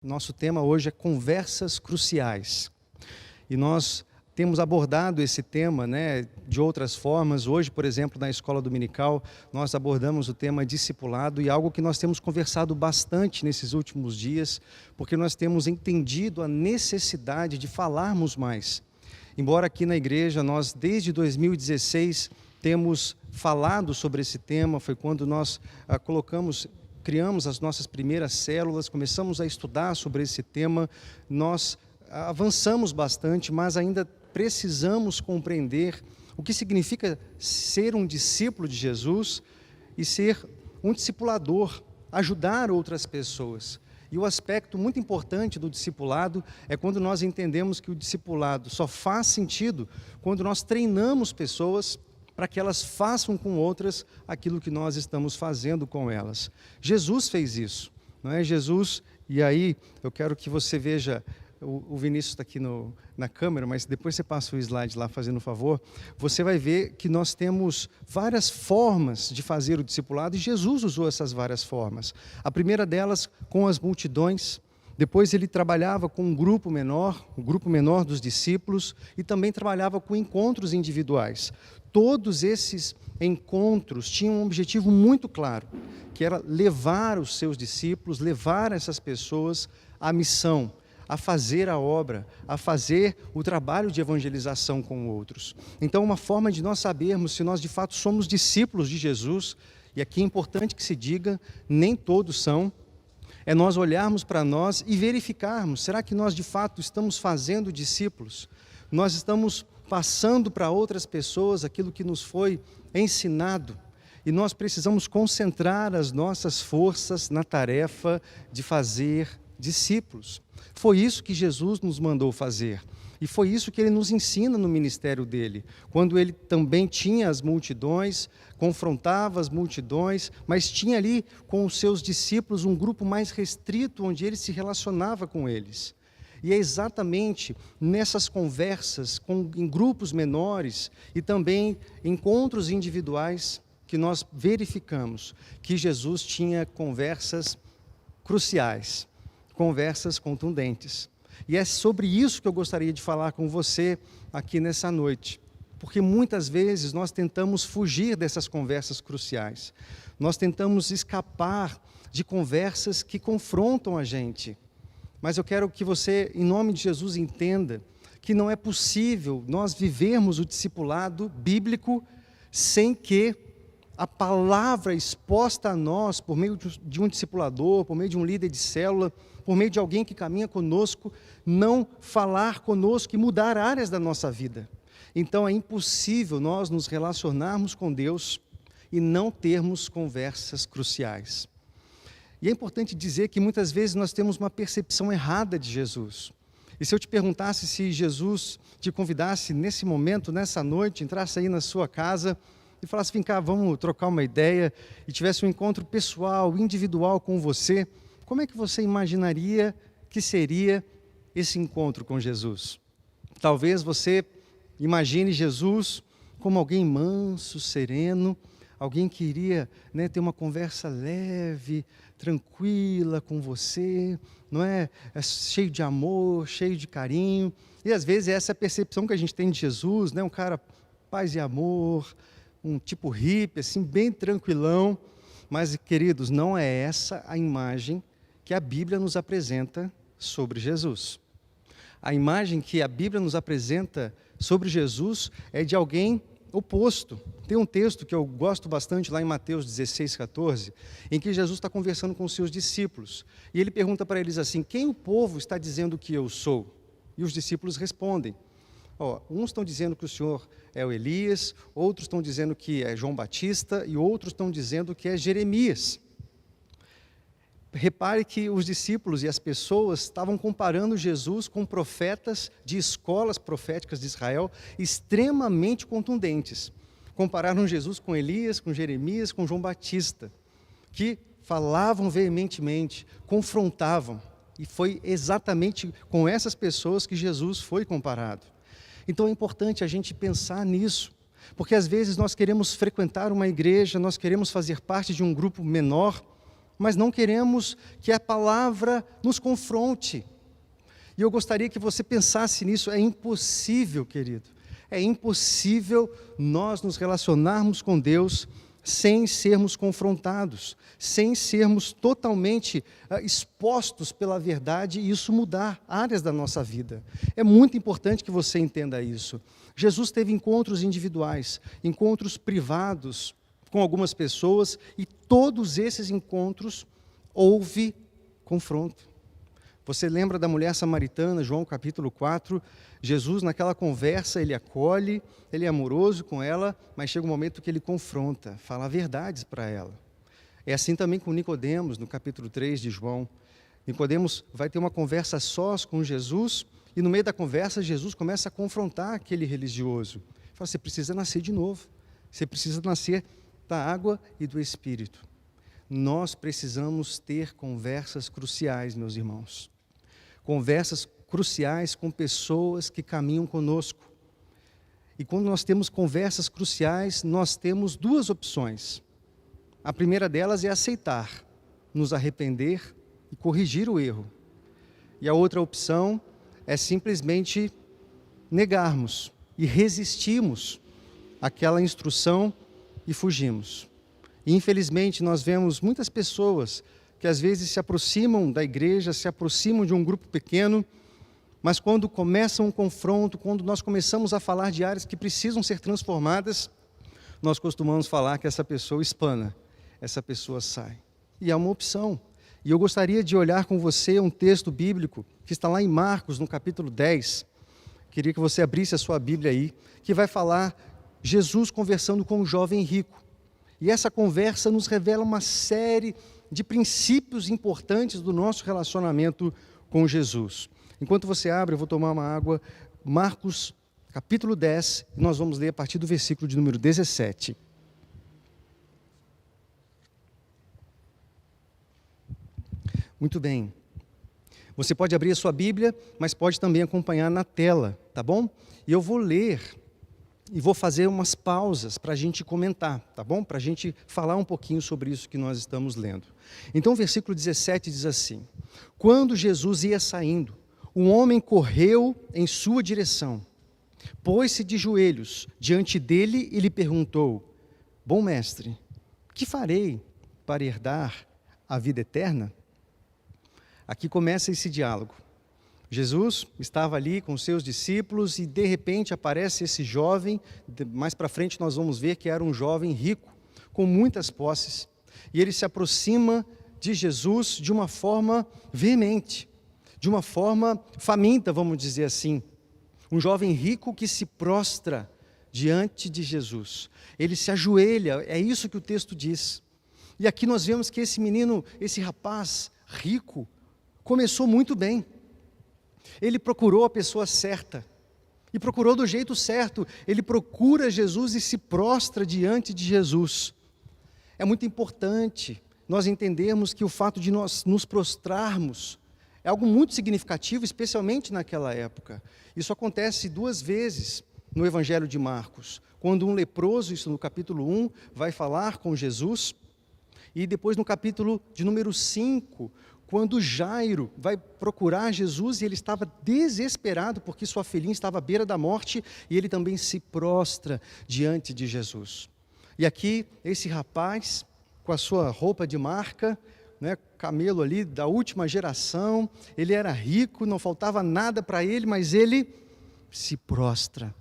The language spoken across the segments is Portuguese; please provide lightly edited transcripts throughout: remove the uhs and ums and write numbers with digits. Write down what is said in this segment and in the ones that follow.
Nosso tema hoje é conversas cruciais. E nós temos abordado esse tema, de outras formas. Hoje, por exemplo, na escola dominical, nós abordamos o tema discipulado e algo que nós temos conversado bastante nesses últimos dias, porque nós temos entendido a necessidade de falarmos mais. Embora aqui na igreja nós, desde 2016, temos falado sobre esse tema, foi quando nós criamos as nossas primeiras células, começamos a estudar sobre esse tema, nós avançamos bastante, mas ainda precisamos compreender o que significa ser um discípulo de Jesus e ser um discipulador, ajudar outras pessoas. E o aspecto muito importante do discipulado é quando nós entendemos que o discipulado só faz sentido quando nós treinamos pessoas para que elas façam com outras aquilo que nós estamos fazendo com elas. Jesus fez isso, não é? Jesus, e aí eu quero que você veja, o Vinícius está aqui na câmera, mas depois você passa o slide lá, fazendo um favor, você vai ver que nós temos várias formas de fazer o discipulado, e Jesus usou essas várias formas. A primeira delas, com as multidões. Depois ele trabalhava com um grupo menor, o grupo menor dos discípulos, e também trabalhava com encontros individuais. Todos esses encontros tinham um objetivo muito claro, que era levar os seus discípulos, levar essas pessoas à missão, a fazer a obra, a fazer o trabalho de evangelização com outros. Então, uma forma de nós sabermos se nós de fato somos discípulos de Jesus, e aqui é importante que se diga, nem todos são, é nós olharmos para nós e verificarmos, será que nós de fato estamos fazendo discípulos? Nós estamos passando para outras pessoas aquilo que nos foi ensinado, e nós precisamos concentrar as nossas forças na tarefa de fazer discípulos. Foi isso que Jesus nos mandou fazer, e foi isso que ele nos ensina no ministério dele, quando ele também tinha as multidões, confrontava as multidões, mas tinha ali com os seus discípulos um grupo mais restrito, onde ele se relacionava com eles. E é exatamente nessas conversas em grupos menores e também encontros individuais que nós verificamos que Jesus tinha conversas cruciais, conversas contundentes. E é sobre isso que eu gostaria de falar com você aqui nessa noite, porque muitas vezes nós tentamos fugir dessas conversas cruciais, nós tentamos escapar de conversas que confrontam a gente. Mas eu quero que você, em nome de Jesus, entenda que não é possível nós vivermos o discipulado bíblico sem que a palavra exposta a nós, por meio de um discipulador, por meio de um líder de célula, por meio de alguém que caminha conosco, não falar conosco e mudar áreas da nossa vida. Então é impossível nós nos relacionarmos com Deus e não termos conversas cruciais. E é importante dizer que muitas vezes nós temos uma percepção errada de Jesus. E se eu te perguntasse se Jesus te convidasse nesse momento, nessa noite, entrasse aí na sua casa e falasse, vem cá, vamos trocar uma ideia, e tivesse um encontro pessoal, individual com você, como é que você imaginaria que seria esse encontro com Jesus? Talvez você imagine Jesus como alguém manso, sereno, alguém que iria ter uma conversa leve, tranquila com você, não é? Cheio de amor, cheio de carinho. E às vezes é essa percepção que a gente tem de Jesus, um cara paz e amor, um tipo hippie, assim, bem tranquilão. Mas, queridos, não é essa a imagem que a Bíblia nos apresenta sobre Jesus. A imagem que a Bíblia nos apresenta sobre Jesus é de alguém oposto. Tem um texto que eu gosto bastante lá em Mateus 16, 14, em que Jesus está conversando com os seus discípulos. E ele pergunta para eles assim, quem o povo está dizendo que eu sou? E os discípulos respondem. Uns estão dizendo que o Senhor é o Elias, outros estão dizendo que é João Batista e outros estão dizendo que é Jeremias. Repare que os discípulos e as pessoas estavam comparando Jesus com profetas de escolas proféticas de Israel extremamente contundentes. Compararam Jesus com Elias, com Jeremias, com João Batista, que falavam veementemente, confrontavam. E foi exatamente com essas pessoas que Jesus foi comparado. Então é importante a gente pensar nisso, porque às vezes nós queremos frequentar uma igreja, nós queremos fazer parte de um grupo menor, mas não queremos que a palavra nos confronte. E eu gostaria que você pensasse nisso. É impossível, querido, é impossível nós nos relacionarmos com Deus sem sermos confrontados, sem sermos totalmente expostos pela verdade e isso mudar áreas da nossa vida. É muito importante que você entenda isso. Jesus teve encontros individuais, encontros privados com algumas pessoas e todos esses encontros houve confronto. Você lembra da mulher samaritana, João capítulo 4, Jesus naquela conversa, ele acolhe, ele é amoroso com ela, mas chega um momento que ele confronta, fala verdades para ela. É assim também com Nicodemos, no capítulo 3 de João. Nicodemos vai ter uma conversa a sós com Jesus, e no meio da conversa, Jesus começa a confrontar aquele religioso. Fala, você precisa nascer de novo, você precisa nascer da água e do Espírito. Nós precisamos ter conversas cruciais, meus irmãos. Conversas cruciais com pessoas que caminham conosco. E quando nós temos conversas cruciais, nós temos duas opções. A primeira delas é aceitar, nos arrepender e corrigir o erro. E a outra opção é simplesmente negarmos e resistirmos àquela instrução e fugimos. E infelizmente nós vemos muitas pessoas que às vezes se aproximam da igreja, se aproximam de um grupo pequeno, mas quando começa um confronto, quando nós começamos a falar de áreas que precisam ser transformadas, nós costumamos falar que essa pessoa espana, essa pessoa sai. E é uma opção. E eu gostaria de olhar com você um texto bíblico que está lá em Marcos, no capítulo 10. Queria que você abrisse a sua Bíblia aí, que vai falar Jesus conversando com um jovem rico. E essa conversa nos revela uma série de princípios importantes do nosso relacionamento com Jesus. Enquanto você abre, eu vou tomar uma água. Marcos, capítulo 10, e nós vamos ler a partir do versículo de número 17. Muito bem. Você pode abrir a sua Bíblia, mas pode também acompanhar na tela, tá bom? E eu vou ler e vou fazer umas pausas para a gente comentar, tá bom? Para a gente falar um pouquinho sobre isso que nós estamos lendo. Então o versículo 17 diz assim: quando Jesus ia saindo, um homem correu em sua direção, pôs-se de joelhos diante dele e lhe perguntou: bom mestre, que farei para herdar a vida eterna? Aqui começa esse diálogo. Jesus estava ali com seus discípulos e de repente aparece esse jovem, mais para frente nós vamos ver que era um jovem rico, com muitas posses, e ele se aproxima de Jesus de uma forma veemente, de uma forma faminta, vamos dizer assim. Um jovem rico que se prostra diante de Jesus, ele se ajoelha, é isso que o texto diz. E aqui nós vemos que esse menino, esse rapaz rico, começou muito bem. Ele procurou a pessoa certa, e procurou do jeito certo. Ele procura Jesus e se prostra diante de Jesus. É muito importante nós entendermos que o fato de nós nos prostrarmos é algo muito significativo, especialmente naquela época. Isso acontece 2 vezes no Evangelho de Marcos, quando um leproso, isso no capítulo 1, vai falar com Jesus, e depois no capítulo de número 5, quando Jairo vai procurar Jesus e ele estava desesperado porque sua filhinha estava à beira da morte e ele também se prostra diante de Jesus. E aqui esse rapaz com a sua roupa de marca, né, camelo ali da última geração, ele era rico, não faltava nada para ele, mas ele se prostra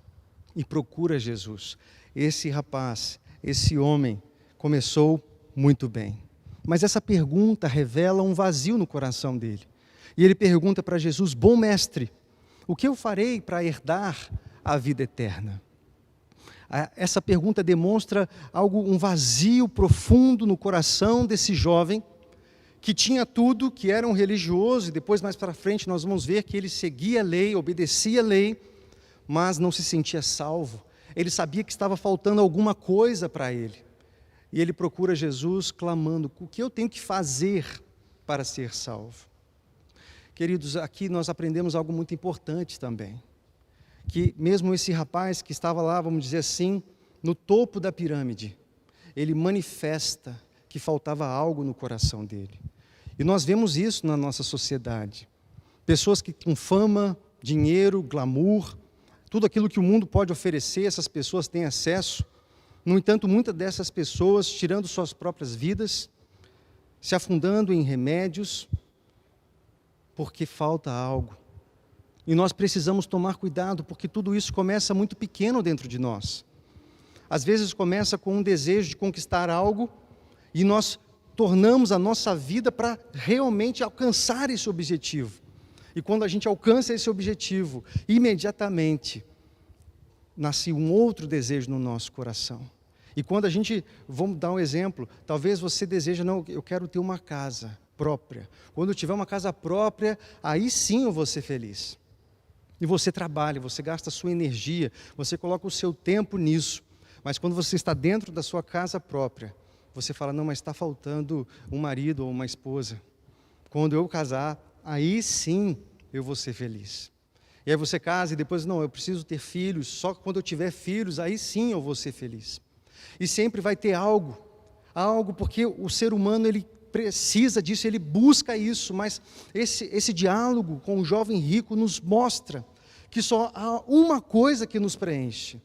e procura Jesus. Esse rapaz, esse homem começou muito bem. Mas essa pergunta revela um vazio no coração dele. E ele pergunta para Jesus: bom mestre, o que eu farei para herdar a vida eterna? Essa pergunta demonstra um vazio profundo no coração desse jovem, que tinha tudo, que era um religioso, e depois mais para frente nós vamos ver que ele seguia a lei, obedecia a lei, mas não se sentia salvo. Ele sabia que estava faltando alguma coisa para ele. E ele procura Jesus clamando: o que eu tenho que fazer para ser salvo? Queridos, aqui nós aprendemos algo muito importante também. Que mesmo esse rapaz que estava lá, vamos dizer assim, no topo da pirâmide, ele manifesta que faltava algo no coração dele. E nós vemos isso na nossa sociedade. Pessoas que com fama, dinheiro, glamour, tudo aquilo que o mundo pode oferecer, essas pessoas têm acesso. No entanto, muitas dessas pessoas, tirando suas próprias vidas, se afundando em remédios, porque falta algo. E nós precisamos tomar cuidado, porque tudo isso começa muito pequeno dentro de nós. Às vezes começa com um desejo de conquistar algo, e nós tornamos a nossa vida para realmente alcançar esse objetivo. E quando a gente alcança esse objetivo, imediatamente nasce um outro desejo no nosso coração. E quando a gente, vamos dar um exemplo, talvez você deseja, não, eu quero ter uma casa própria. Quando eu tiver uma casa própria, aí sim eu vou ser feliz. E você trabalha, você gasta a sua energia, você coloca o seu tempo nisso. Mas quando você está dentro da sua casa própria, você fala, não, mas está faltando um marido ou uma esposa. Quando eu casar, aí sim eu vou ser feliz. E aí você casa e depois, não, eu preciso ter filhos, só quando eu tiver filhos, aí sim eu vou ser feliz. E sempre vai ter algo, porque o ser humano, ele precisa disso, ele busca isso, mas esse diálogo com o jovem rico nos mostra que só há uma coisa que nos preenche,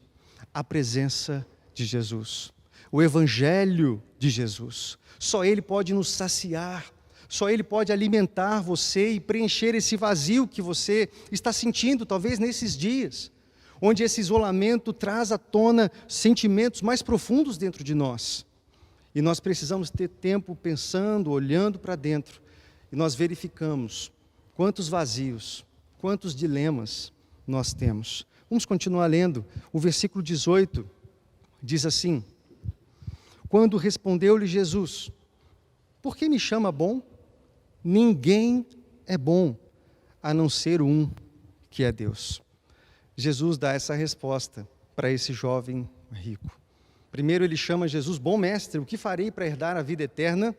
a presença de Jesus, o Evangelho de Jesus. Só Ele pode nos saciar, só Ele pode alimentar você e preencher esse vazio que você está sentindo, talvez nesses dias, onde esse isolamento traz à tona sentimentos mais profundos dentro de nós. E nós precisamos ter tempo pensando, olhando para dentro, e nós verificamos quantos vazios, quantos dilemas nós temos. Vamos continuar lendo. O versículo 18 diz assim: quando respondeu-lhe Jesus, por que me chama bom? Ninguém é bom, a não ser um, que é Deus. Jesus dá essa resposta para esse jovem rico. Primeiro ele chama Jesus, bom mestre, o que farei para herdar a vida eterna?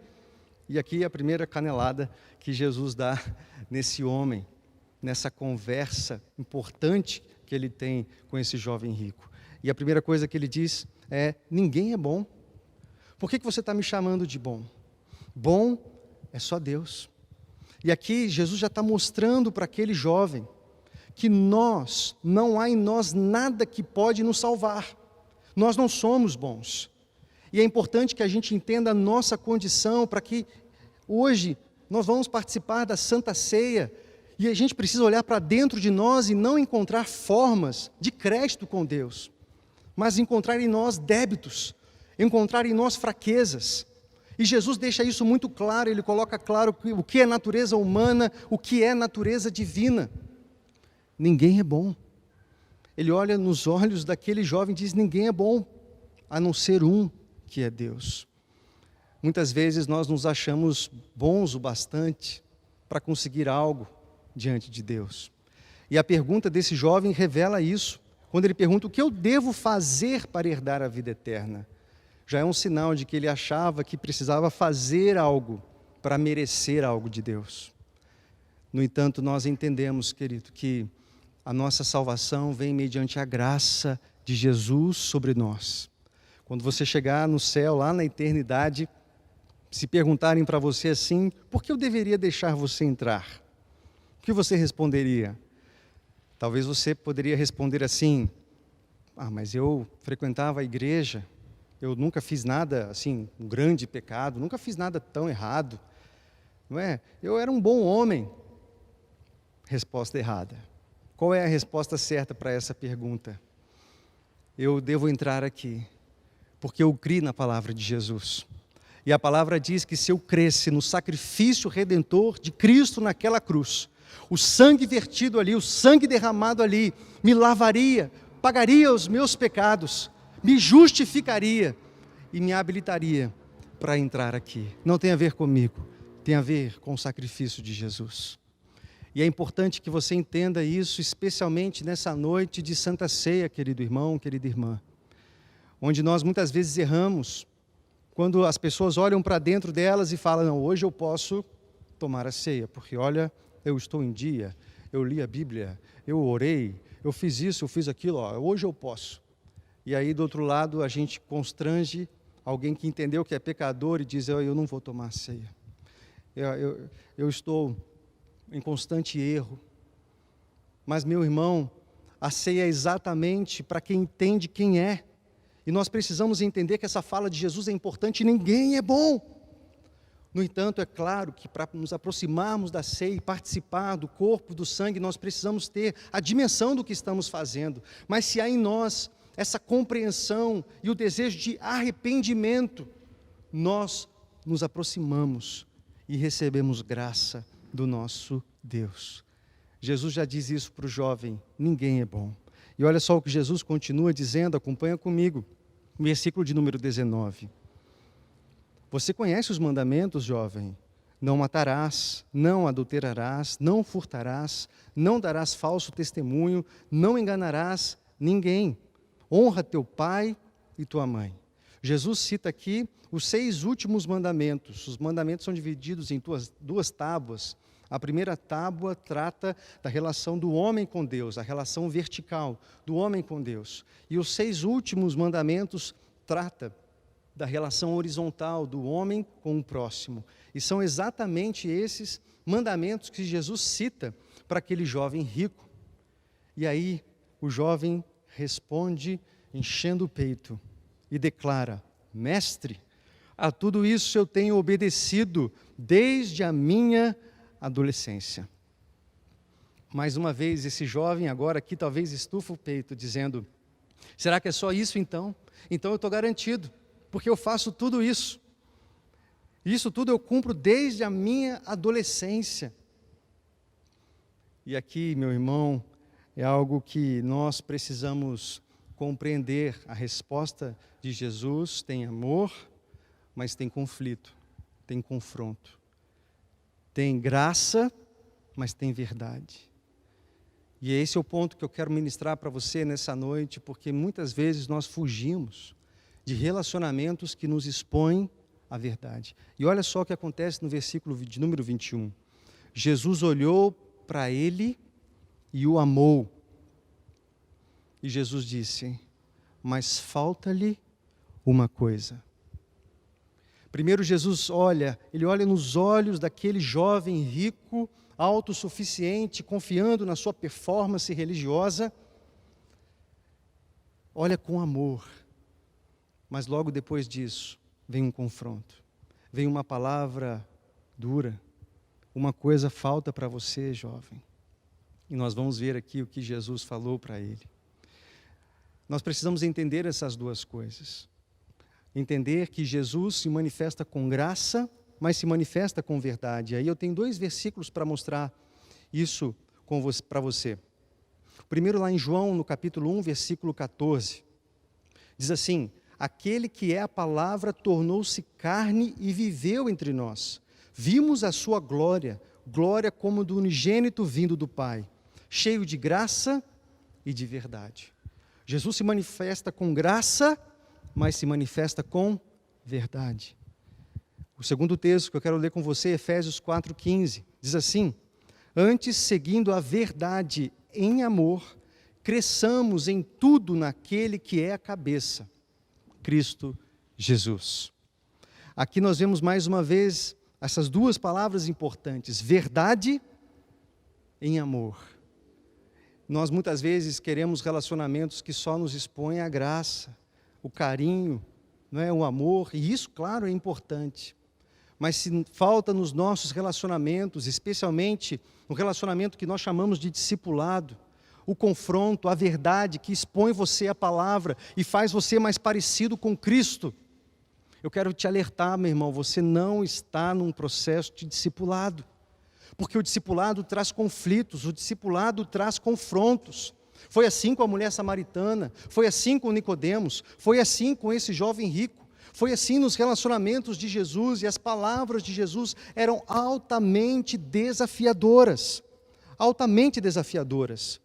E aqui a primeira canelada que Jesus dá nesse homem, nessa conversa importante que ele tem com esse jovem rico. E a primeira coisa que ele diz é, ninguém é bom. Por que você está me chamando de bom? Bom é só Deus. E aqui Jesus já está mostrando para aquele jovem que não há em nós nada que pode nos salvar. Nós não somos bons. E é importante que a gente entenda a nossa condição para que hoje nós vamos participar da Santa Ceia e a gente precisa olhar para dentro de nós e não encontrar formas de crédito com Deus, mas encontrar em nós débitos, encontrar em nós fraquezas. E Jesus deixa isso muito claro, ele coloca claro o que é natureza humana, o que é natureza divina. Ninguém é bom. Ele olha nos olhos daquele jovem e diz, ninguém é bom, a não ser um, que é Deus. Muitas vezes nós nos achamos bons o bastante para conseguir algo diante de Deus. E a pergunta desse jovem revela isso, quando ele pergunta, o que eu devo fazer para herdar a vida eterna? Já é um sinal de que ele achava que precisava fazer algo para merecer algo de Deus. No entanto, nós entendemos, querido, que a nossa salvação vem mediante a graça de Jesus sobre nós. Quando você chegar no céu, lá na eternidade, se perguntarem para você assim, por que eu deveria deixar você entrar? O que você responderia? Talvez você poderia responder assim, mas eu frequentava a igreja, eu nunca fiz nada, assim, um grande pecado, nunca fiz nada tão errado, não é? Eu era um bom homem. Resposta errada. Qual é a resposta certa para essa pergunta? Eu devo entrar aqui, porque eu criei na palavra de Jesus. E a palavra diz que se eu cresce no sacrifício redentor de Cristo naquela cruz, o sangue vertido ali, o sangue derramado ali, me lavaria, pagaria os meus pecados, me justificaria e me habilitaria para entrar aqui. Não tem a ver comigo, tem a ver com o sacrifício de Jesus. E é importante que você entenda isso, especialmente nessa noite de Santa Ceia, querido irmão, querida irmã, onde nós muitas vezes erramos, quando as pessoas olham para dentro delas e falam, não, hoje eu posso tomar a ceia, porque olha, eu estou em dia, eu li a Bíblia, eu orei, eu fiz isso, eu fiz aquilo, hoje eu posso. E aí do outro lado a gente constrange alguém que entendeu que é pecador e diz, eu não vou tomar ceia. Eu estou em constante erro. Mas, meu irmão, a ceia é exatamente para quem entende quem é. E nós precisamos entender que essa fala de Jesus é importante, ninguém é bom. No entanto, é claro que para nos aproximarmos da ceia e participar do corpo, do sangue, nós precisamos ter a dimensão do que estamos fazendo. Mas se há em nós essa compreensão e o desejo de arrependimento, nós nos aproximamos e recebemos graça do nosso Deus. Jesus já diz isso para o jovem, ninguém é bom. E olha só o que Jesus continua dizendo, acompanha comigo, versículo de número 19. Você conhece os mandamentos, jovem? Não matarás, não adulterarás, não furtarás, não darás falso testemunho, não enganarás ninguém. Honra teu pai e tua mãe. Jesus cita aqui os 6 últimos mandamentos. Os mandamentos são divididos em duas tábuas. A primeira tábua trata da relação do homem com Deus, a relação vertical do homem com Deus. E os 6 últimos mandamentos tratam da relação horizontal do homem com o próximo. E são exatamente esses mandamentos que Jesus cita para aquele jovem rico. E aí o jovem responde enchendo o peito e declara, mestre, a tudo isso eu tenho obedecido desde a minha adolescência. Mais uma vez, esse jovem agora aqui talvez estufa o peito, dizendo, será que é só isso então? Então eu estou garantido, porque eu faço tudo isso. Isso tudo eu cumpro desde a minha adolescência. E aqui, meu irmão, é algo que nós precisamos compreender. A resposta de Jesus tem amor, mas tem conflito, tem confronto. Tem graça, mas tem verdade. E esse é o ponto que eu quero ministrar para você nessa noite, porque muitas vezes nós fugimos de relacionamentos que nos expõem à verdade. E olha só o que acontece no versículo de número 21. Jesus olhou para ele e o amou. E Jesus disse, mas falta-lhe uma coisa. Primeiro Jesus ele olha nos olhos daquele jovem rico, autossuficiente, confiando na sua performance religiosa. Olha com amor. Mas logo depois disso, vem um confronto. Vem uma palavra dura. Uma coisa falta para você, jovem. E nós vamos ver aqui o que Jesus falou para ele. Nós precisamos entender essas duas coisas. Entender que Jesus se manifesta com graça, mas se manifesta com verdade. Aí eu tenho 2 versículos para mostrar isso para você. O primeiro lá em João, no capítulo 1, versículo 14. Diz assim, aquele que é a palavra tornou-se carne e viveu entre nós. Vimos a sua glória, glória como do unigênito vindo do Pai, cheio de graça e de verdade. Jesus se manifesta com graça, mas se manifesta com verdade. O segundo texto que eu quero ler com você, Efésios 4,15, diz assim, antes, seguindo a verdade em amor, cresçamos em tudo naquele que é a cabeça, Cristo Jesus. Aqui nós vemos mais uma vez essas 2 palavras importantes, verdade em amor. Nós muitas vezes queremos relacionamentos que só nos expõem à graça, o carinho, não é? O amor, e isso, claro, é importante. Mas se falta nos nossos relacionamentos, especialmente no relacionamento que nós chamamos de discipulado, o confronto, a verdade que expõe você à palavra e faz você mais parecido com Cristo, eu quero te alertar, meu irmão, você não está num processo de discipulado. Porque o discipulado traz conflitos, o discipulado traz confrontos. Foi assim com a mulher samaritana, foi assim com Nicodemos, foi assim com esse jovem rico, foi assim nos relacionamentos de Jesus, e as palavras de Jesus eram altamente desafiadoras. Altamente desafiadoras.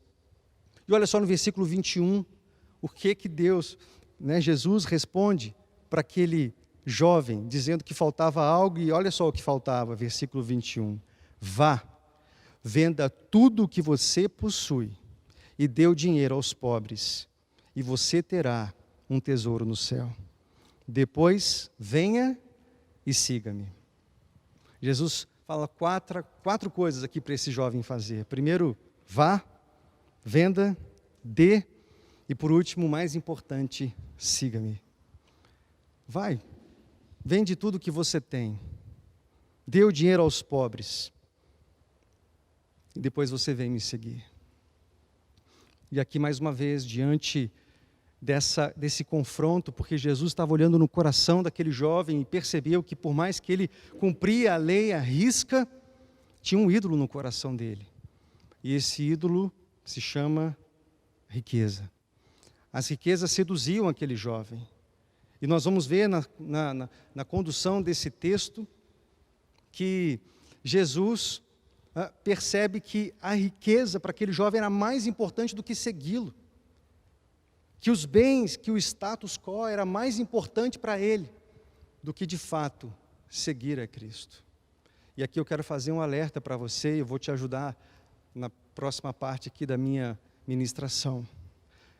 E olha só no versículo 21, o que Deus, Jesus responde para aquele jovem, dizendo que faltava algo, e olha só o que faltava, versículo 21. Vá, venda tudo o que você possui e dê o dinheiro aos pobres, e você terá um tesouro no céu. Depois, venha e siga-me. Jesus fala quatro coisas aqui para esse jovem fazer. Primeiro, vá, venda, dê, e por último, mais importante, siga-me. Vai, vende tudo que você tem, dê o dinheiro aos pobres, e depois você vem me seguir. E aqui mais uma vez, diante desse confronto, porque Jesus estava olhando no coração daquele jovem e percebeu que por mais que ele cumpria a lei à risca, tinha um ídolo no coração dele. E esse ídolo se chama riqueza. As riquezas seduziam aquele jovem. E nós vamos ver na condução desse texto que Jesus percebe que a riqueza para aquele jovem era mais importante do que segui-lo. Que os bens, que o status quo era mais importante para ele do que de fato seguir a Cristo. E aqui eu quero fazer um alerta para você, e eu vou te ajudar na próxima parte aqui da minha ministração.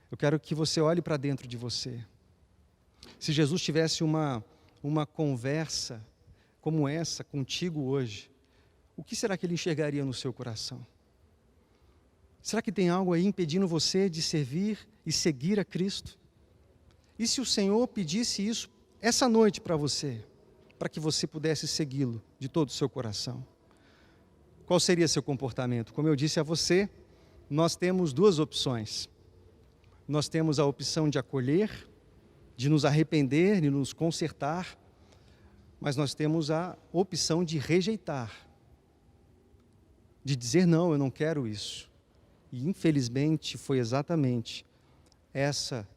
Eu quero que você olhe para dentro de você. Se Jesus tivesse uma conversa como essa contigo hoje, o que será que ele enxergaria no seu coração? Será que tem algo aí impedindo você de servir e seguir a Cristo? E se o Senhor pedisse isso essa noite para você, para que você pudesse segui-lo de todo o seu coração? Qual seria seu comportamento? Como eu disse a você, nós temos duas opções. Nós temos a opção de acolher, de nos arrepender, de nos consertar, mas nós temos a opção de rejeitar, de dizer não, eu não quero isso. E infelizmente foi exatamente essa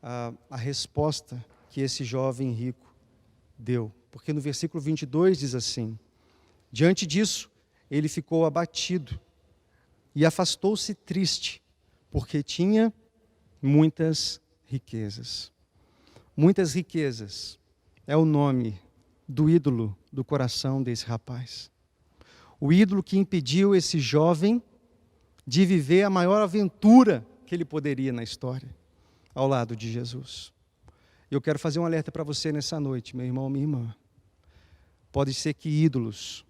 a resposta que esse jovem rico deu. Porque no versículo 22 diz assim: diante disso, ele ficou abatido e afastou-se triste, porque tinha muitas riquezas. Muitas riquezas é o nome do ídolo do coração desse rapaz. O ídolo que impediu esse jovem de viver a maior aventura que ele poderia na história, ao lado de Jesus. Eu quero fazer um alerta para você nessa noite, meu irmão, minha irmã. Pode ser que ídolos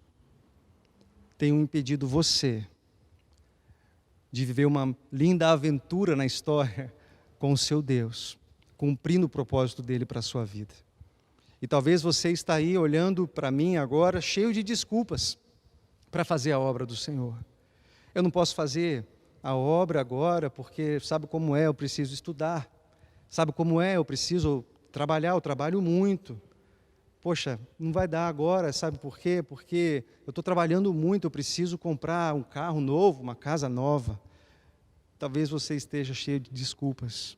tenham impedido você de viver uma linda aventura na história com o seu Deus, cumprindo o propósito dele para a sua vida. E talvez você está aí olhando para mim agora, cheio de desculpas para fazer a obra do Senhor. Eu não posso fazer a obra agora porque sabe como é, eu preciso estudar. Sabe como é, eu preciso trabalhar, eu trabalho muito. Poxa, não vai dar agora, sabe por quê? Porque eu estou trabalhando muito, eu preciso comprar um carro novo, uma casa nova. Talvez você esteja cheio de desculpas,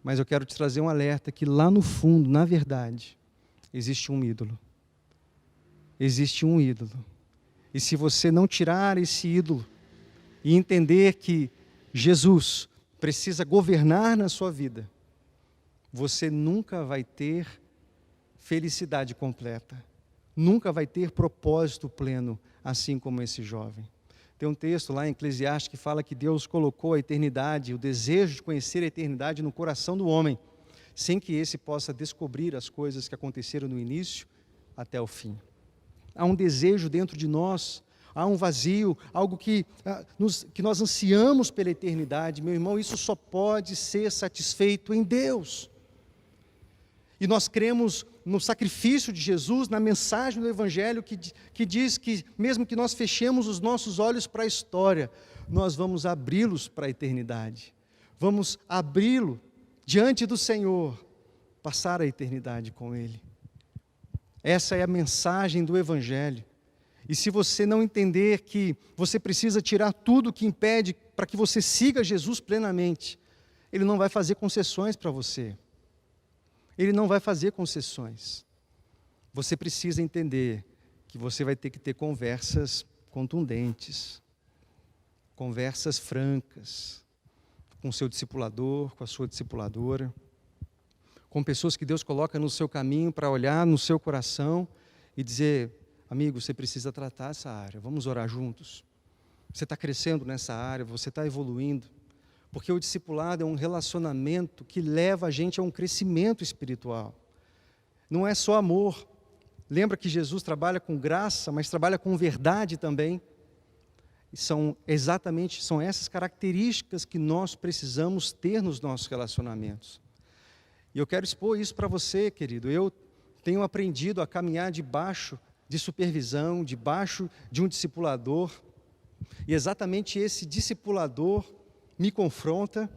mas eu quero te trazer um alerta que lá no fundo, na verdade, existe um ídolo. Existe um ídolo. E se você não tirar esse ídolo e entender que Jesus precisa governar na sua vida, você nunca vai ter felicidade completa, nunca vai ter propósito pleno, assim como esse jovem. Tem um texto lá em Eclesiastes que fala que Deus colocou a eternidade, o desejo de conhecer a eternidade no coração do homem, sem que esse possa descobrir as coisas que aconteceram no início até o fim. Há um desejo dentro de nós, há um vazio, algo que nós ansiamos pela eternidade. Meu irmão, isso só pode ser satisfeito em Deus. E nós cremos no sacrifício de Jesus, na mensagem do Evangelho que diz que mesmo que nós fechemos os nossos olhos para a história, nós vamos abri-los para a eternidade. Vamos abri-lo diante do Senhor, passar a eternidade com Ele. Essa é a mensagem do Evangelho. E se você não entender que você precisa tirar tudo que impede para que você siga Jesus plenamente, Ele não vai fazer concessões para você. Ele não vai fazer concessões. Você precisa entender que você vai ter que ter conversas contundentes, conversas francas, com o seu discipulador, com a sua discipuladora, com pessoas que Deus coloca no seu caminho para olhar no seu coração e dizer: amigo, você precisa tratar essa área, vamos orar juntos. Você está crescendo nessa área, você está evoluindo. Porque o discipulado é um relacionamento que leva a gente a um crescimento espiritual. não é só amor. Lembra que Jesus trabalha com graça, mas trabalha com verdade também. E são essas características que nós precisamos ter nos nossos relacionamentos. E eu quero expor isso para você, querido. Eu tenho aprendido a caminhar debaixo de supervisão, debaixo de um discipulador. E exatamente esse discipulador me confronta,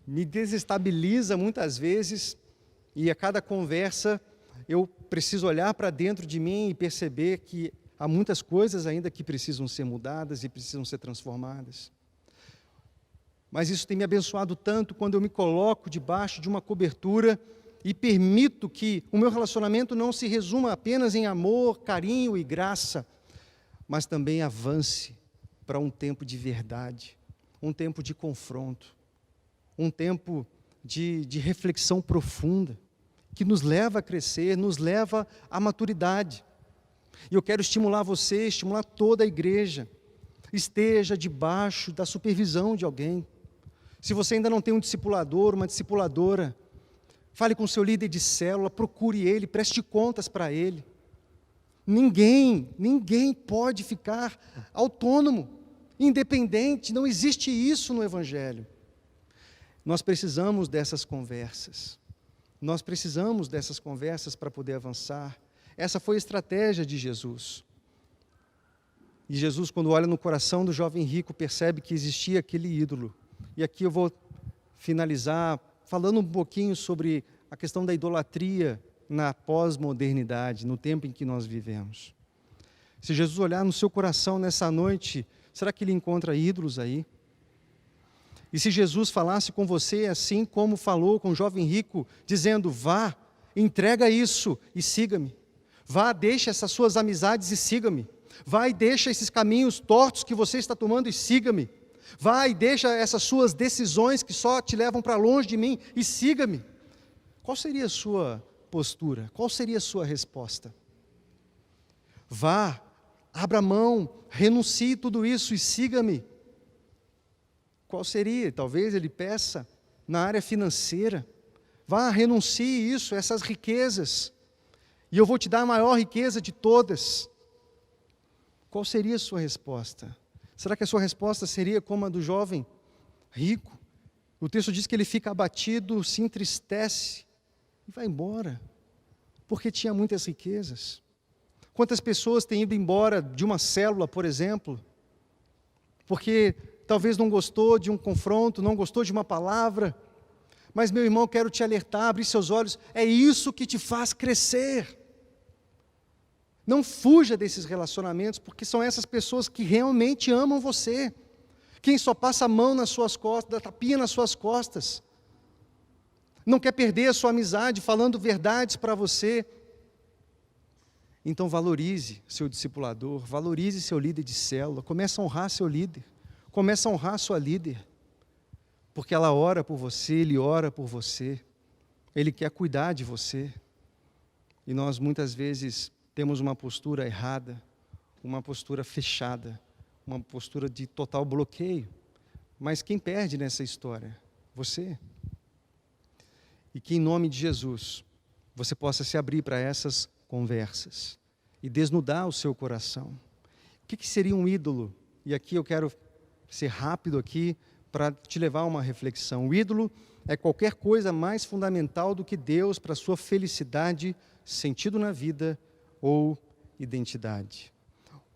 me desestabiliza muitas vezes, e a cada conversa eu preciso olhar para dentro de mim e perceber que há muitas coisas ainda que precisam ser mudadas e precisam ser transformadas. Mas isso tem me abençoado tanto quando eu me coloco debaixo de uma cobertura e permito que o meu relacionamento não se resuma apenas em amor, carinho e graça, mas também avance para um tempo de verdade, um tempo de confronto, um tempo de reflexão profunda, que nos leva a crescer, nos leva à maturidade. E eu quero estimular você, estimular toda a igreja, esteja debaixo da supervisão de alguém. Se você ainda não tem um discipulador, uma discipuladora, fale com o seu líder de célula, procure ele, preste contas para ele. Ninguém pode ficar autônomo, independente, não existe isso no Evangelho. Nós precisamos dessas conversas. Nós precisamos dessas conversas para poder avançar. Essa foi a estratégia de Jesus. E Jesus, quando olha no coração do jovem rico, percebe que existia aquele ídolo. E aqui eu vou finalizar falando um pouquinho sobre a questão da idolatria na pós-modernidade, no tempo em que nós vivemos. Se Jesus olhar no seu coração nessa noite, será que ele encontra ídolos aí? E se Jesus falasse com você assim como falou com o jovem rico, dizendo: vá, entrega isso e siga-me. Vá, deixa essas suas amizades e siga-me. Vá e deixa esses caminhos tortos que você está tomando e siga-me. Vá e deixa essas suas decisões que só te levam para longe de mim e siga-me. Qual seria a sua postura? Qual seria a sua resposta? Vá, abra mão, renuncie tudo isso e siga-me. Qual seria? Talvez ele peça na área financeira. Vá, renuncie isso, essas riquezas, e eu vou te dar a maior riqueza de todas. Qual seria a sua resposta? Será que a sua resposta seria como a do jovem rico? O texto diz que ele fica abatido, se entristece e vai embora, porque tinha muitas riquezas. Quantas pessoas têm ido embora de uma célula, por exemplo, porque talvez não gostou de um confronto, não gostou de uma palavra, mas, meu irmão, quero te alertar, abrir seus olhos, é isso que te faz crescer. Não fuja desses relacionamentos, porque são essas pessoas que realmente amam você. Quem só passa a mão nas suas costas, dá tapinha nas suas costas, não quer perder a sua amizade, falando verdades para você. Então valorize seu discipulador, valorize seu líder de célula, comece a honrar seu líder, comece a honrar sua líder, porque ela ora por você, ele ora por você, ele quer cuidar de você. E nós muitas vezes temos uma postura errada, uma postura fechada, uma postura de total bloqueio. Mas quem perde nessa história? Você. E que em nome de Jesus, você possa se abrir para essas conversas e desnudar o seu coração. O que seria um ídolo? E aqui eu quero ser rápido aqui para te levar a uma reflexão. O ídolo é qualquer coisa mais fundamental do que Deus para a sua felicidade, sentido na vida ou identidade.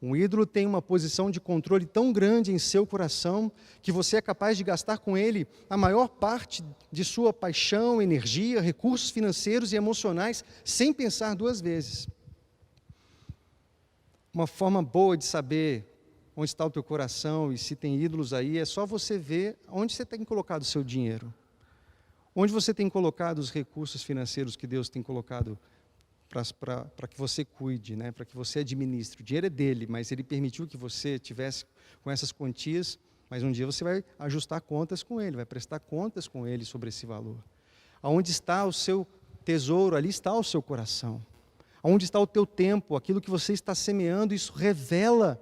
Um ídolo tem uma posição de controle tão grande em seu coração que você é capaz de gastar com ele a maior parte de sua paixão, energia, recursos financeiros e emocionais sem pensar duas vezes. Uma forma boa de saber onde está o teu coração e se tem ídolos aí é só você ver onde você tem colocado o seu dinheiro. Onde você tem colocado os recursos financeiros que Deus tem colocado para que você cuide, né? Para que você administre. O dinheiro é dele, mas ele permitiu que você tivesse com essas quantias, mas um dia você vai ajustar contas com ele, vai prestar contas com ele sobre esse valor. Aonde está o seu tesouro, ali está o seu coração. Aonde está o teu tempo, aquilo que você está semeando, isso revela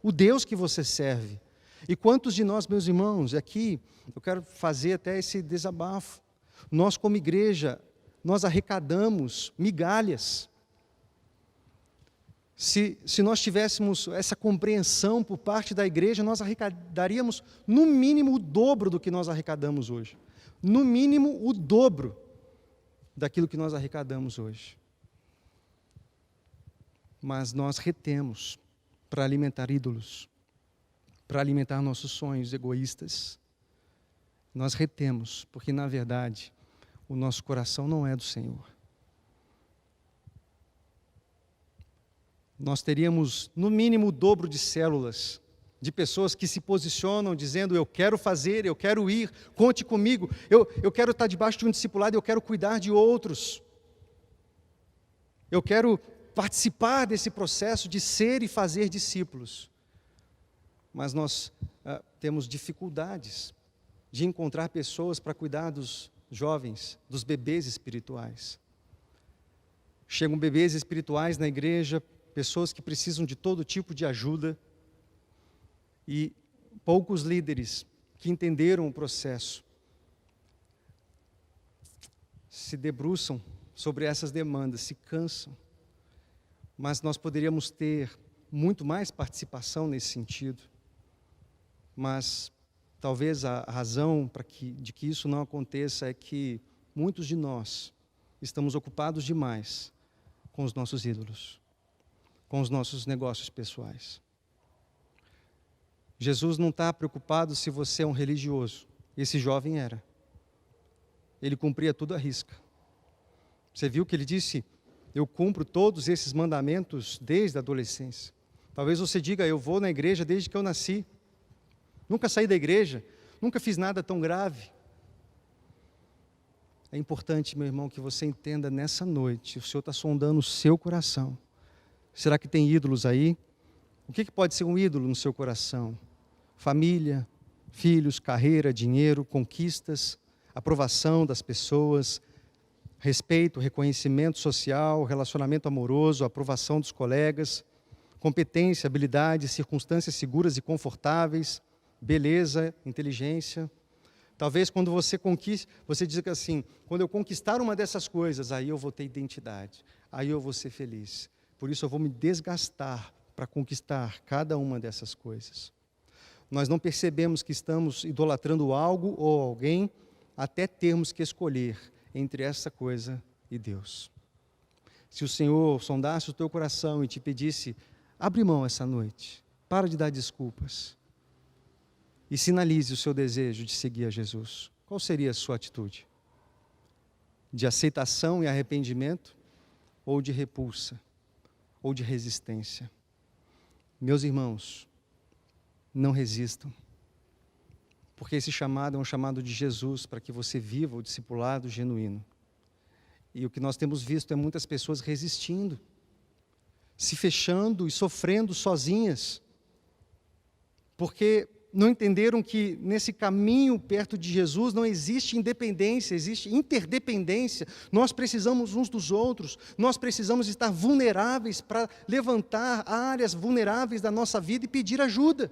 o Deus que você serve. E quantos de nós, meus irmãos, aqui, eu quero fazer até esse desabafo, nós como igreja, nós arrecadamos migalhas. Se nós tivéssemos essa compreensão por parte da igreja, nós arrecadaríamos no mínimo o dobro do que nós arrecadamos hoje. No mínimo o dobro daquilo que nós arrecadamos hoje. Mas nós retemos para alimentar ídolos, para alimentar nossos sonhos egoístas. Nós retemos, porque na verdade o nosso coração não é do Senhor. Nós teríamos no mínimo o dobro de células, de pessoas que se posicionam dizendo: eu quero fazer, eu quero ir, conte comigo, eu quero estar debaixo de um discipulado, eu quero cuidar de outros. Eu quero participar desse processo de ser e fazer discípulos. Mas nós temos dificuldades de encontrar pessoas para cuidar dos jovens, dos bebês espirituais. Chegam bebês espirituais na igreja, pessoas que precisam de todo tipo de ajuda, e poucos líderes que entenderam o processo se debruçam sobre essas demandas, se cansam. Mas nós poderíamos ter muito mais participação nesse sentido. Mas talvez a razão de que isso não aconteça é que muitos de nós estamos ocupados demais com os nossos ídolos, com os nossos negócios pessoais. Jesus não está preocupado se você é um religioso. Esse jovem era. Ele cumpria tudo à risca. Você viu que ele disse: eu cumpro todos esses mandamentos desde a adolescência. Talvez você diga: eu vou na igreja desde que eu nasci. Nunca saí da igreja, nunca fiz nada tão grave. É importante, meu irmão, que você entenda nessa noite, o Senhor está sondando o seu coração. Será que tem ídolos aí? O que pode ser um ídolo no seu coração? Família, filhos, carreira, dinheiro, conquistas, aprovação das pessoas, respeito, reconhecimento social, relacionamento amoroso, aprovação dos colegas, competência, habilidade, circunstâncias seguras e confortáveis, beleza, inteligência. Talvez quando você conquiste, você diz assim: quando eu conquistar uma dessas coisas, aí eu vou ter identidade, aí eu vou ser feliz. Por isso eu vou me desgastar para conquistar cada uma dessas coisas. Nós não percebemos que estamos idolatrando algo ou alguém até termos que escolher entre essa coisa e Deus. Se o Senhor sondasse o teu coração e te pedisse: abre mão essa noite, para de dar desculpas e sinalize o seu desejo de seguir a Jesus, qual seria a sua atitude? De aceitação e arrependimento, ou de repulsa, ou de resistência? Meus irmãos, não resistam, porque esse chamado é um chamado de Jesus para que você viva o discipulado genuíno. E o que nós temos visto é muitas pessoas resistindo, se fechando e sofrendo sozinhas, porque não entenderam que nesse caminho perto de Jesus não existe independência, existe interdependência. Nós precisamos uns dos outros, nós precisamos estar vulneráveis para levantar áreas vulneráveis da nossa vida e pedir ajuda.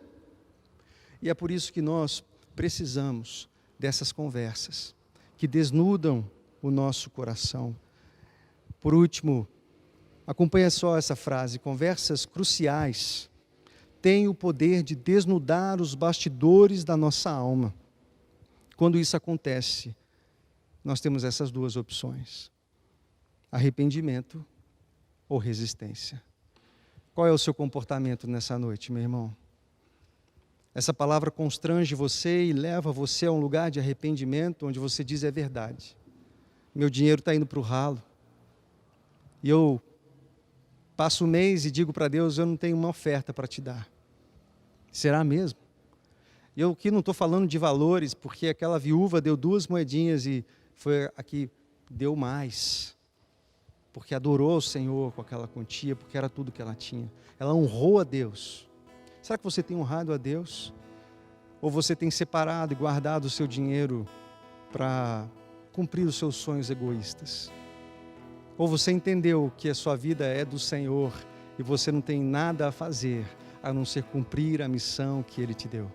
E é por isso que nós precisamos dessas conversas, que desnudam o nosso coração. Por último, acompanha só essa frase: conversas cruciais têm o poder de desnudar os bastidores da nossa alma. Quando isso acontece, nós temos essas duas opções: arrependimento ou resistência. Qual é o seu comportamento nessa noite, meu irmão? Essa palavra constrange você e leva você a um lugar de arrependimento, onde você diz: é verdade, meu dinheiro está indo para o ralo, e eu passo o mês e digo para Deus: eu não tenho uma oferta para te dar. Será mesmo? E eu aqui não estou falando de valores, porque aquela viúva deu 2 moedinhas e foi a que deu mais, porque adorou o Senhor com aquela quantia, porque era tudo que ela tinha. Ela honrou a Deus. Será que você tem honrado a Deus? Ou você tem separado e guardado o seu dinheiro para cumprir os seus sonhos egoístas? Ou você entendeu que a sua vida é do Senhor e você não tem nada a fazer a não ser cumprir a missão que Ele te deu?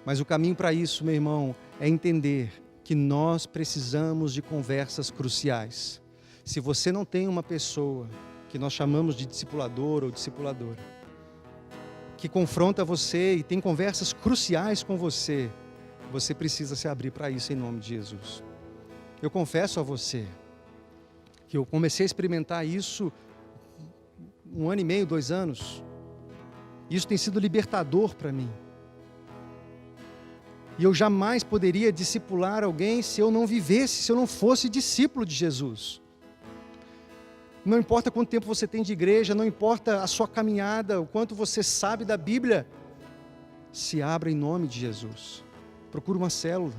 Mas o caminho para isso, meu irmão, é entender que nós precisamos de conversas cruciais. Se você não tem uma pessoa que nós chamamos de discipulador ou discipuladora, que confronta você e tem conversas cruciais com você, você precisa se abrir para isso em nome de Jesus. Eu confesso a você que eu comecei a experimentar isso 1 ano e meio, 2 anos. Isso tem sido libertador para mim. E eu jamais poderia discipular alguém se eu não vivesse, se eu não fosse discípulo de Jesus. Não importa quanto tempo você tem de igreja, não importa a sua caminhada, o quanto você sabe da Bíblia, se abra em nome de Jesus. Procure uma célula,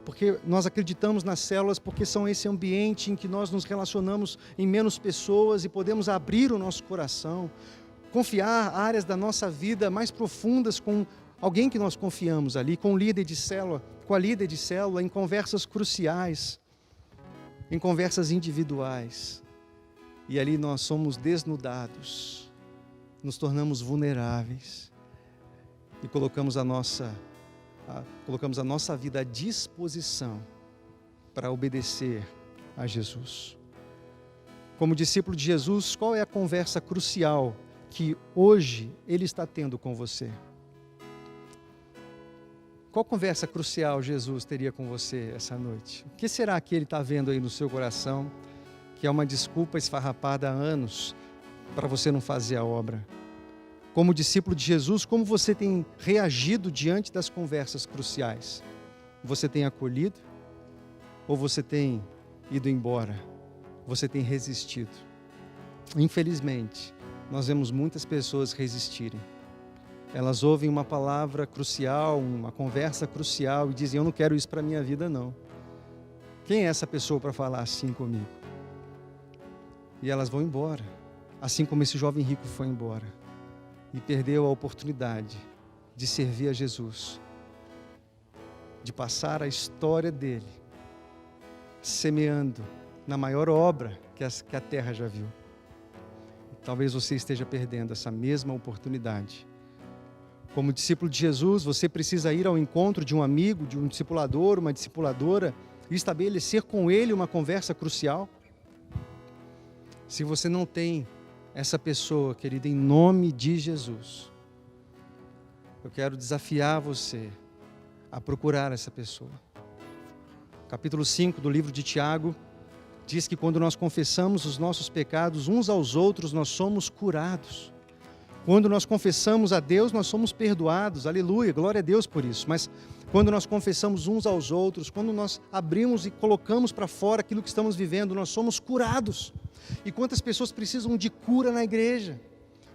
porque nós acreditamos nas células, porque são esse ambiente em que nós nos relacionamos em menos pessoas e podemos abrir o nosso coração, confiar áreas da nossa vida mais profundas com alguém que nós confiamos ali, com o líder de célula, com a líder de célula, em conversas cruciais, em conversas individuais. E ali nós somos desnudados, nos tornamos vulneráveis e colocamos a nossa vida à disposição para obedecer a Jesus. Como discípulo de Jesus, qual é a conversa crucial que hoje Ele está tendo com você? Qual conversa crucial Jesus teria com você essa noite? O que será que Ele está vendo aí no seu coração, que é uma desculpa esfarrapada há anos para você não fazer a obra? Como discípulo de Jesus, como você tem reagido diante das conversas cruciais? Você tem acolhido? Ou você tem ido embora? Você tem resistido? Infelizmente, nós vemos muitas pessoas resistirem. Elas ouvem uma palavra crucial, uma conversa crucial e dizem: eu não quero isso para a minha vida não. Quem é essa pessoa para falar assim comigo? E elas vão embora, assim como esse jovem rico foi embora e perdeu a oportunidade de servir a Jesus, de passar a história dele, semeando na maior obra que a terra já viu. Talvez você esteja perdendo essa mesma oportunidade. Como discípulo de Jesus, você precisa ir ao encontro de um amigo, de um discipulador, uma discipuladora, e estabelecer com ele uma conversa crucial. Se você não tem essa pessoa, querida, em nome de Jesus, eu quero desafiar você a procurar essa pessoa. Capítulo 5 do livro de Tiago diz que quando nós confessamos os nossos pecados uns aos outros, nós somos curados. Quando nós confessamos a Deus, nós somos perdoados. Aleluia, glória a Deus por isso. Mas quando nós confessamos uns aos outros, quando nós abrimos e colocamos para fora aquilo que estamos vivendo, nós somos curados. E quantas pessoas precisam de cura na igreja?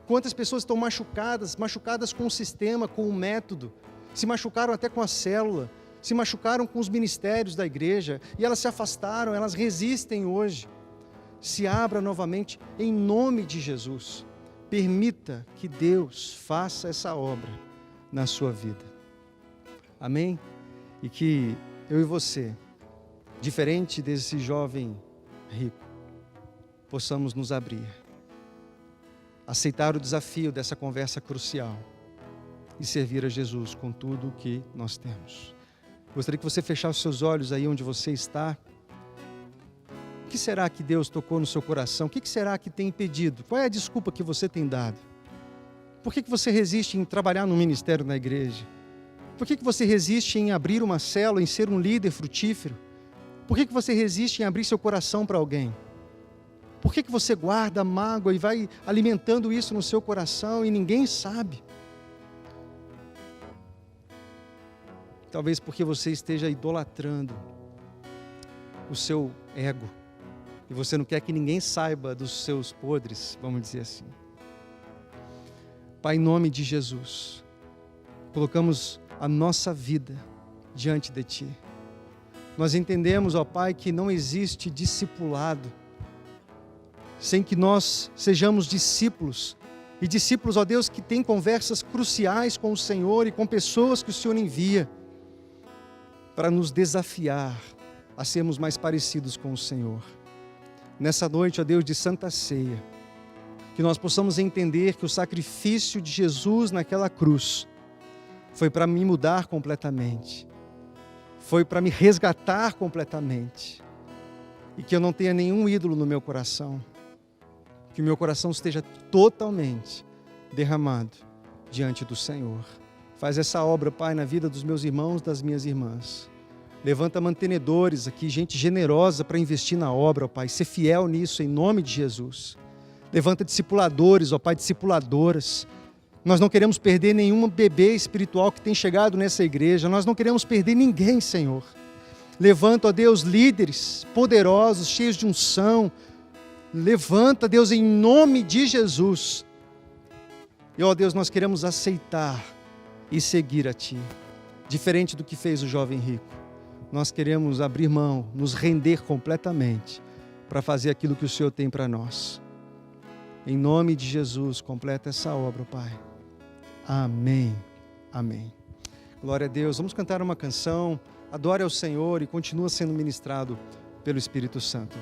Quantas pessoas estão machucadas com o sistema, com o método, se machucaram até com a célula, se machucaram com os ministérios da igreja, e elas se afastaram, elas resistem hoje. Se abra novamente em nome de Jesus. Permita que Deus faça essa obra na sua vida. Amém? E que eu e você, diferente desse jovem rico, possamos nos abrir, aceitar o desafio dessa conversa crucial e servir a Jesus com tudo o que nós temos. Gostaria que você fechasse os seus olhos aí onde você está. O que será que Deus tocou no seu coração? O que será que tem impedido? Qual é a desculpa que você tem dado? Por que você resiste em trabalhar no ministério na igreja? Por que você resiste em abrir uma célula, em ser um líder frutífero? Por que você resiste em abrir seu coração para alguém? Por que você guarda mágoa e vai alimentando isso no seu coração e ninguém sabe? Talvez porque você esteja idolatrando o seu ego. E você não quer que ninguém saiba dos seus podres, vamos dizer assim. Pai, em nome de Jesus, colocamos a nossa vida diante de Ti. Nós entendemos, ó Pai, que não existe discipulado sem que nós sejamos discípulos. E discípulos, ó Deus, que têm conversas cruciais com o Senhor e com pessoas que o Senhor envia para nos desafiar a sermos mais parecidos com o Senhor. Nessa noite, ó Deus, de Santa Ceia, que nós possamos entender que o sacrifício de Jesus naquela cruz foi para me mudar completamente. foi para me resgatar completamente. E que eu não tenha nenhum ídolo no meu coração. Que o meu coração esteja totalmente derramado diante do Senhor. Faz essa obra, Pai, na vida dos meus irmãos, das minhas irmãs. Levanta mantenedores aqui, gente generosa para investir na obra, ó Pai. Ser fiel nisso, em nome de Jesus. Levanta discipuladores, ó Pai, discipuladoras. Nós não queremos perder nenhum bebê espiritual que tem chegado nessa igreja. Nós não queremos perder ninguém, Senhor. Levanta, ó Deus, líderes poderosos, cheios de unção. Levanta, Deus, em nome de Jesus. E, ó Deus, nós queremos aceitar e seguir a Ti. Diferente do que fez o jovem rico. Nós queremos abrir mão, nos render completamente para fazer aquilo que o Senhor tem para nós. Em nome de Jesus, completa essa obra, Pai. Amém. Amém. Glória a Deus. Vamos cantar uma canção. Adore ao Senhor e continua sendo ministrado pelo Espírito Santo.